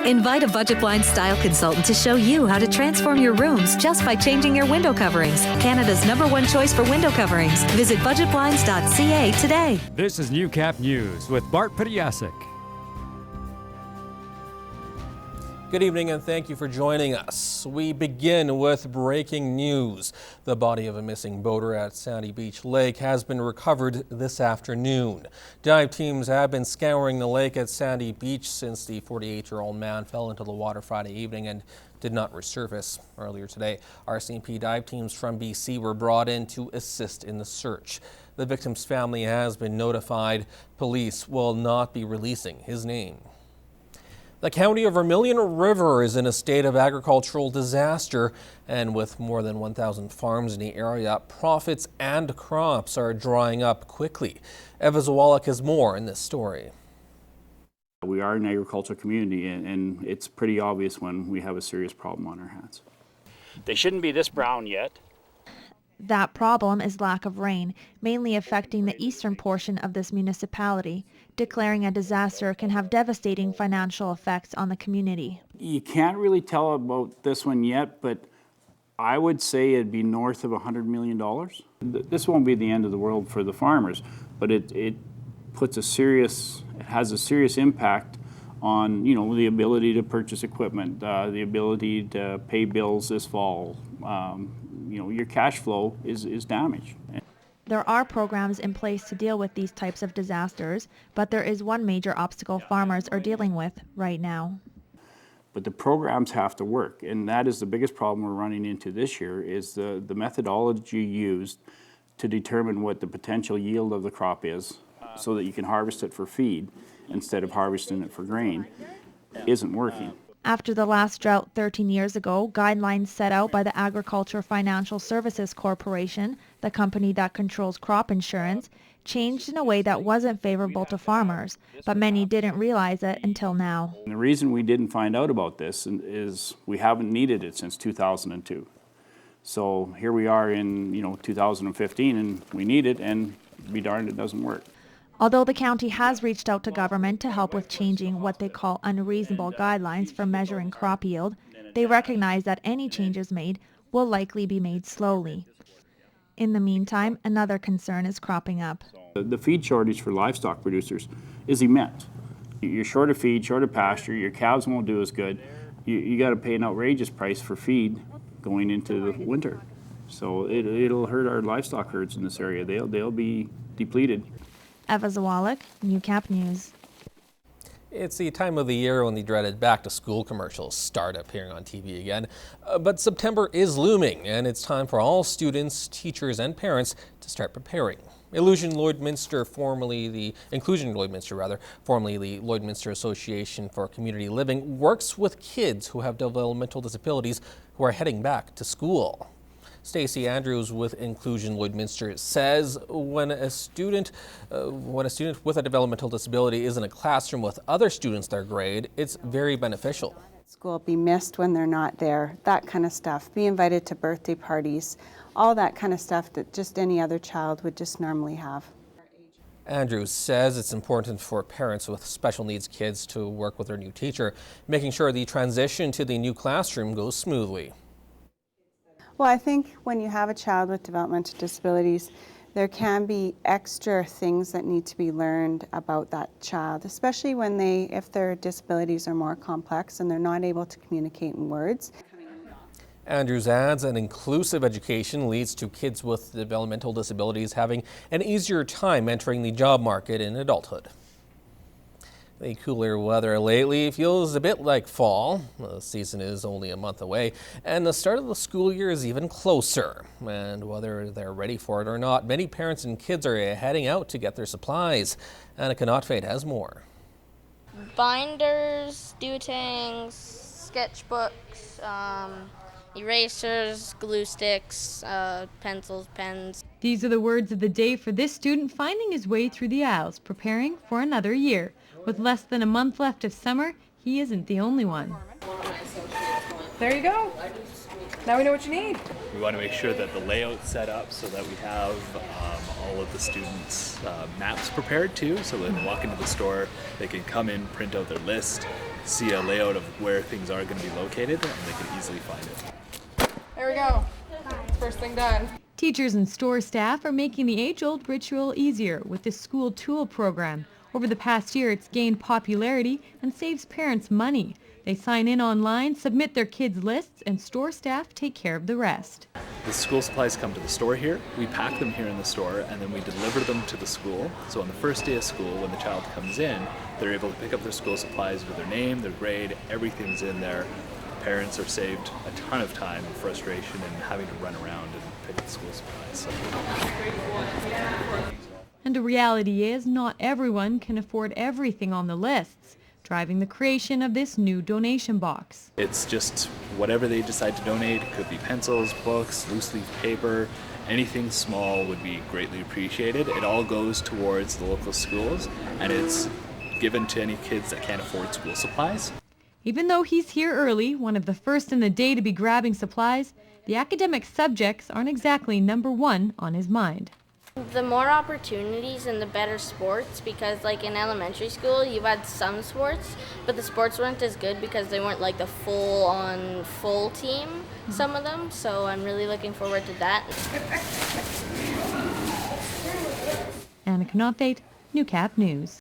Invite a Budget Blinds style consultant to show you how to transform your rooms just by changing your window coverings. Canada's #1 choice for window coverings. Visit budgetblinds.ca today. This is Newcap News with Bart Pediasic. Good evening and thank you for joining us. We begin with breaking news. The body of a missing boater at Sandy Beach Lake has been recovered this afternoon. Dive teams have been scouring the lake at Sandy Beach since the 48-year-old man fell into the water Friday evening and did not resurface. Earlier today, RCMP dive teams from BC were brought in to assist in the search. The victim's family has been notified. Police will not be releasing his name. The county of Vermillion River is in a state of agricultural disaster, and with more than 1,000 farms in the area, profits and crops are drying up quickly. Eva Zawalik has more in this story. We are an agricultural community, and it's pretty obvious when we have a serious problem on our hands. They shouldn't be this brown yet. That problem is lack of rain, mainly affecting the eastern portion of this municipality. Declaring a disaster can have devastating financial effects on the community. You can't really tell about this one yet, but I would say it'd be north of $100 million. This won't be the end of the world for the farmers, but it has a serious impact on, the ability to purchase equipment, the ability to pay bills this fall. Your cash flow is damaged. There are programs in place to deal with these types of disasters, but there is one major obstacle farmers are dealing with right now. But the programs have to work, and that is the biggest problem we're running into this year, is the methodology used to determine what the potential yield of the crop is so that you can harvest it for feed instead of harvesting it for grain isn't working. After the last drought 13 years ago, guidelines set out by the Agriculture Financial Services Corporation, the company that controls crop insurance, changed in a way that wasn't favorable to farmers, but many didn't realize it until now. And the reason we didn't find out about this is we haven't needed it since 2002. So here we are in 2015 and we need it, and be darned it doesn't work. Although the county has reached out to government to help with changing what they call unreasonable guidelines for measuring crop yield, they recognize that any changes made will likely be made slowly. In the meantime, another concern is cropping up. The feed shortage for livestock producers is immense. You're short of feed, short of pasture, your calves won't do as good. You got to pay an outrageous price for feed going into the winter. So it'll hurt our livestock herds in this area. They'll be depleted. Eva Zawalik, Newcap News. It's the time of the year when the dreaded back-to-school commercials start appearing on TV again. But September is looming, and it's time for all students, teachers, and parents to start preparing. Inclusion Lloydminster, formerly the Lloydminster Association for Community Living, works with kids who have developmental disabilities who are heading back to school. Stacey Andrews with Inclusion Lloydminster says when a student with a developmental disability is in a classroom with other students their grade, it's very beneficial. School, be missed when they're not there, that kind of stuff. Be invited to birthday parties, all that kind of stuff that just any other child would just normally have. Andrews says it's important for parents with special needs kids to work with their new teacher, making sure the transition to the new classroom goes smoothly. Well, I think when you have a child with developmental disabilities, there can be extra things that need to be learned about that child, especially if their disabilities are more complex and they're not able to communicate in words. Andrews adds an inclusive education leads to kids with developmental disabilities having an easier time entering the job market in adulthood. The cooler weather lately feels a bit like fall. The season is only a month away, and the start of the school year is even closer. And whether they're ready for it or not, many parents and kids are heading out to get their supplies. Annika Notfate has more. Binders, do-tangs, sketchbooks, erasers, glue sticks, pencils, pens. These are the words of the day for this student finding his way through the aisles, preparing for another year. With less than a month left of summer, he isn't the only one. There you go. Now we know what you need. We want to make sure that the layout's set up so that we have all of the students' maps prepared too, so that when they walk into the store, they can come in, print out their list, see a layout of where things are going to be located, and they can easily find it. There we go. First thing done. Teachers and store staff are making the age-old ritual easier with the school tool program. Over the past year, it's gained popularity and saves parents money. They sign in online, submit their kids' lists, and store staff take care of the rest. The school supplies come to the store here, we pack them here in the store, and then we deliver them to the school. So on the first day of school, when the child comes in, they're able to pick up their school supplies with their name, their grade, everything's in there. Parents are saved a ton of time and frustration and having to run around and pick up school supplies. And the reality is, not everyone can afford everything on the lists, driving the creation of this new donation box. It's just whatever they decide to donate. It could be pencils, books, loose leaf paper, anything small would be greatly appreciated. It all goes towards the local schools, and it's given to any kids that can't afford school supplies. Even though he's here early, one of the first in the day to be grabbing supplies, the academic subjects aren't exactly number one on his mind. The more opportunities and the better sports, because like in elementary school you had some sports, but the sports weren't as good because they weren't like the full team, some of them, so I'm really looking forward to that. Anna Knopfate, Newcap News.